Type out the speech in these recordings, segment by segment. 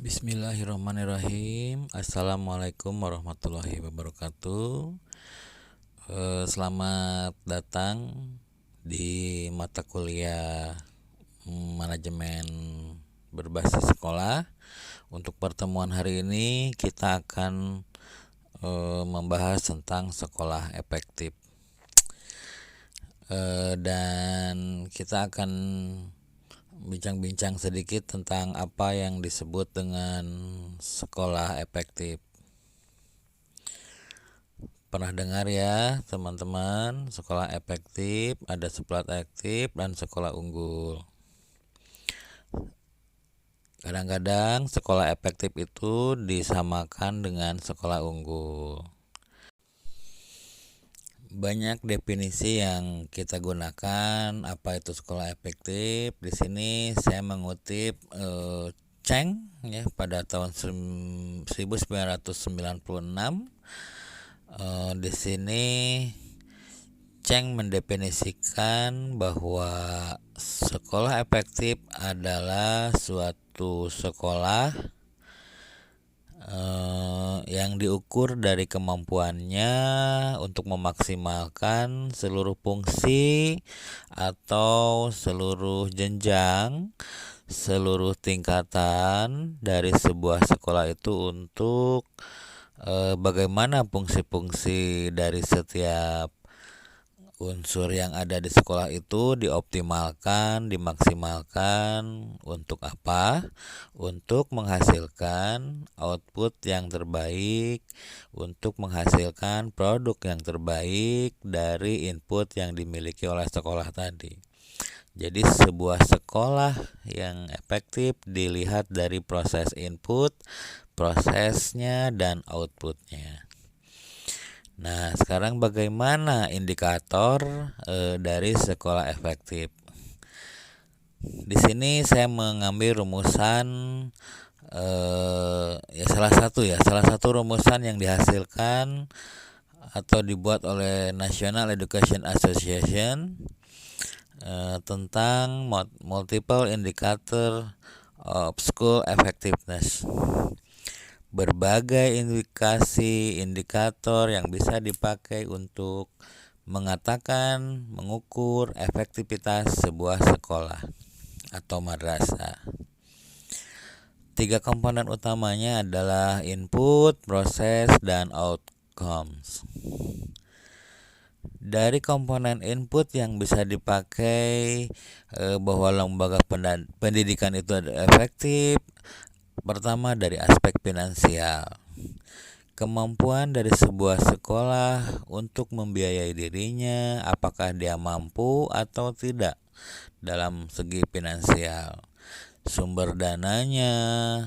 Bismillahirrahmanirrahim. Assalamualaikum warahmatullahi wabarakatuh. Selamat datang di mata kuliah manajemen berbasis sekolah. Untuk pertemuan hari ini kita akan membahas tentang sekolah efektif. Dan kita akan bincang-bincang sedikit tentang apa yang disebut dengan sekolah efektif. Pernah dengar ya teman-teman, sekolah efektif, ada sekolah aktif dan sekolah unggul. Kadang-kadang sekolah efektif itu disamakan dengan sekolah unggul. Banyak definisi yang kita gunakan apa itu sekolah efektif. Di sini saya mengutip Cheng ya pada tahun 1996. Di sini Cheng mendefinisikan bahwa sekolah efektif adalah suatu sekolah yang diukur dari kemampuannya untuk memaksimalkan seluruh fungsi atau seluruh jenjang, seluruh tingkatan dari sebuah sekolah itu untuk bagaimana fungsi-fungsi dari setiap unsur yang ada di sekolah itu dioptimalkan, dimaksimalkan. Untuk apa? Untuk menghasilkan output yang terbaik, untuk menghasilkan produk yang terbaik dari input yang dimiliki oleh sekolah tadi. Jadi sebuah sekolah yang efektif dilihat dari proses input, prosesnya, dan outputnya. Nah, sekarang bagaimana indikator dari sekolah efektif? Di sini saya mengambil rumusan salah satu rumusan yang dihasilkan atau dibuat oleh National Education Association tentang multiple indicator of school effectiveness. Berbagai indikator yang bisa dipakai untuk mengatakan, mengukur efektivitas sebuah sekolah atau madrasah. 3 komponen utamanya adalah input, proses, dan outcomes. Dari komponen input yang bisa dipakai bahwa lembaga pendidikan itu efektif. Pertama, dari aspek finansial. Kemampuan dari sebuah sekolah untuk membiayai dirinya, apakah dia mampu atau tidak dalam segi finansial. Sumber dananya,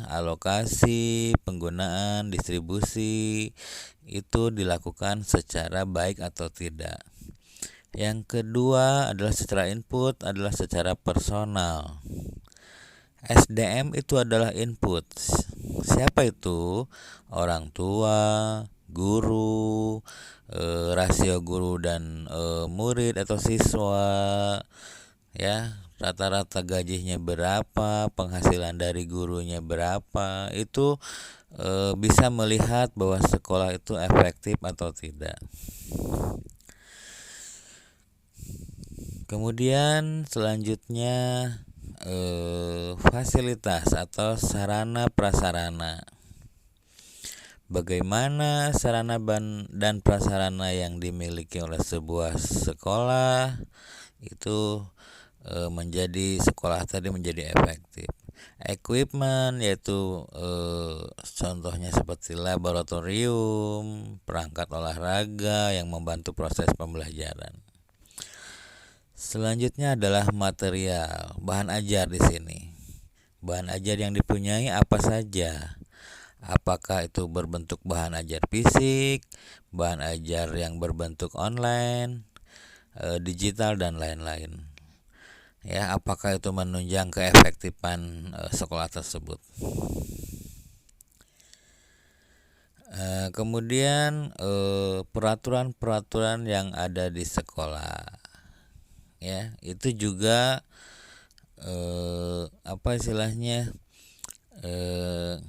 alokasi, penggunaan, distribusi itu dilakukan secara baik atau tidak. Yang kedua adalah secara input, adalah secara personal. SDM itu adalah input. Siapa itu? Orang tua, guru, rasio guru dan murid atau siswa, ya, rata-rata gajinya berapa, penghasilan dari gurunya berapa, itu bisa melihat bahwa sekolah itu efektif atau tidak. Kemudian selanjutnya fasilitas atau sarana prasarana. Bagaimana sarana dan prasarana yang dimiliki oleh sebuah sekolah itu menjadi sekolah tadi menjadi efektif. Equipment yaitu contohnya seperti laboratorium, perangkat olahraga yang membantu proses pembelajaran. Selanjutnya adalah material, bahan ajar di sini. Bahan ajar yang dipunyai apa saja? Apakah itu berbentuk bahan ajar fisik, bahan ajar yang berbentuk online, digital dan lain-lain. Ya, apakah itu menunjang keefektifan sekolah tersebut? Kemudian peraturan-peraturan yang ada di sekolah. Ya, itu juga apa istilahnya eh,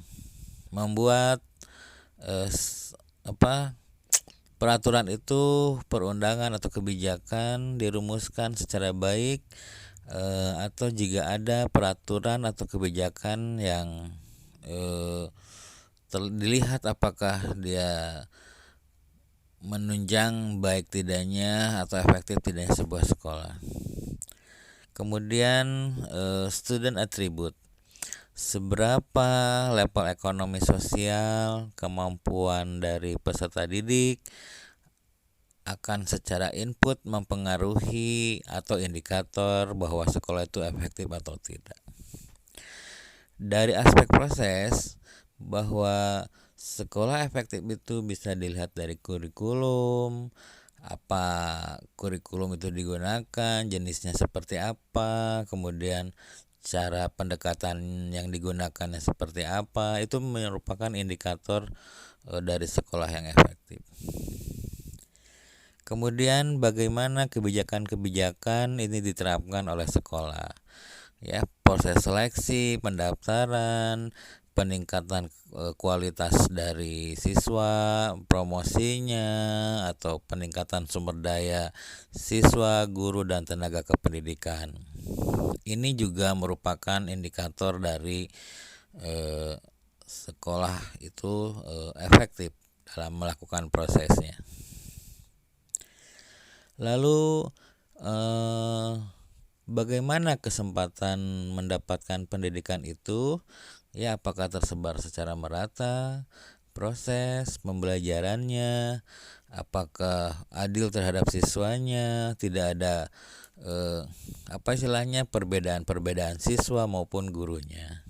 membuat apa peraturan itu, perundangan atau kebijakan dirumuskan secara baik, atau jika ada peraturan atau kebijakan yang dilihat apakah dia menunjang baik tidaknya atau efektif tidaknya sebuah sekolah. Kemudian student attribute, seberapa level ekonomi sosial, kemampuan dari peserta didik akan secara input mempengaruhi atau indikator bahwa sekolah itu efektif atau tidak. Dari aspek proses, bahwa sekolah efektif itu bisa dilihat dari kurikulum, apa kurikulum itu digunakan, jenisnya seperti apa, kemudian cara pendekatan yang digunakannya seperti apa, itu merupakan indikator dari sekolah yang efektif. Kemudian bagaimana kebijakan-kebijakan ini diterapkan oleh sekolah, ya, proses seleksi, pendaftaran, peningkatan kualitas dari siswa, promosinya, atau peningkatan sumber daya siswa, guru, dan tenaga kependidikan. Ini juga merupakan indikator dari sekolah itu efektif dalam melakukan prosesnya. Lalu bagaimana kesempatan mendapatkan pendidikan itu? Ya, apakah tersebar secara merata, proses pembelajarannya, apakah adil terhadap siswanya, tidak ada perbedaan-perbedaan siswa maupun gurunya.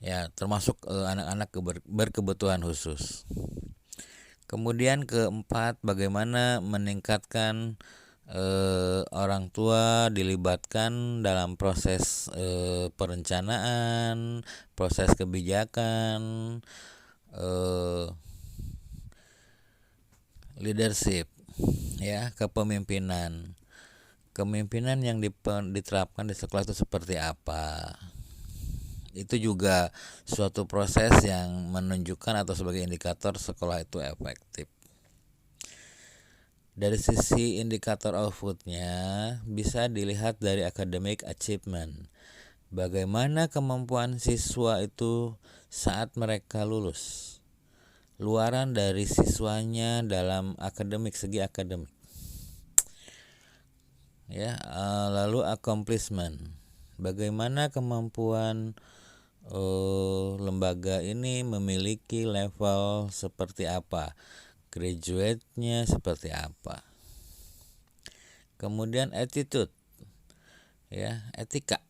Ya, termasuk anak-anak berkebutuhan khusus. Kemudian keempat, bagaimana meningkatkan orang tua dilibatkan dalam proses perencanaan, proses kebijakan, leadership, ya, kepemimpinan. Kepemimpinan yang diterapkan di sekolah itu seperti apa? Itu juga suatu proses yang menunjukkan atau sebagai indikator sekolah itu efektif. Dari sisi indikator outputnya bisa dilihat dari academic achievement. Bagaimana kemampuan siswa itu saat mereka lulus. Luaran dari siswanya dalam segi akademik. Ya, lalu accomplishment. Bagaimana kemampuan lembaga ini memiliki level seperti apa, graduate-nya seperti apa. Kemudian attitude, ya, etika.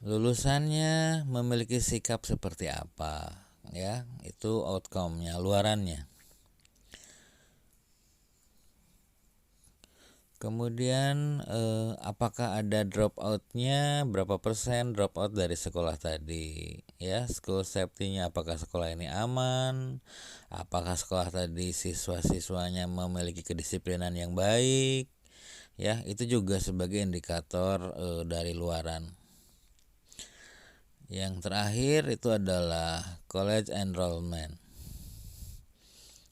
Lulusannya memiliki sikap seperti apa, ya, itu outcome-nya, luarannya. Kemudian apakah ada drop out-nya, berapa persen drop out dari sekolah tadi, ya, school safety-nya, apakah sekolah ini aman, apakah sekolah tadi siswa-siswanya memiliki kedisiplinan yang baik, ya, itu juga sebagai indikator dari luaran. Yang terakhir itu adalah college enrollment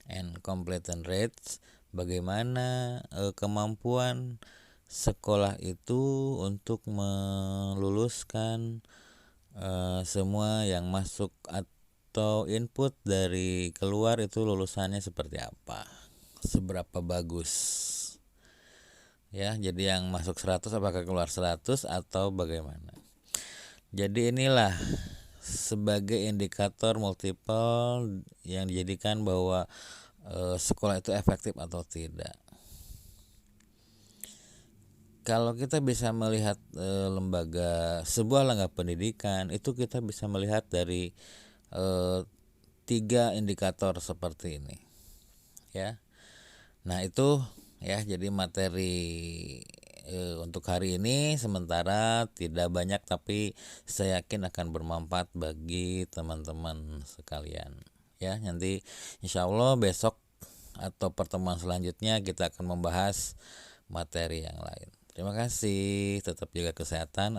and completion rates. Bagaimana kemampuan sekolah itu untuk meluluskan semua yang masuk atau input dari keluar itu lulusannya seperti apa, seberapa bagus, ya. Jadi yang masuk 100 apakah keluar 100 atau bagaimana. Jadi inilah sebagai indikator multiple yang dijadikan bahwa sekolah itu efektif atau tidak. Kalau kita bisa melihat sebuah lembaga pendidikan itu, kita bisa melihat dari 3 indikator seperti ini, ya. Nah, itu, ya, jadi materi untuk hari ini sementara tidak banyak, tapi saya yakin akan bermanfaat bagi teman-teman sekalian, ya. Nanti insya Allah besok atau pertemuan selanjutnya kita akan membahas materi yang lain. Terima kasih, tetap jaga kesehatan.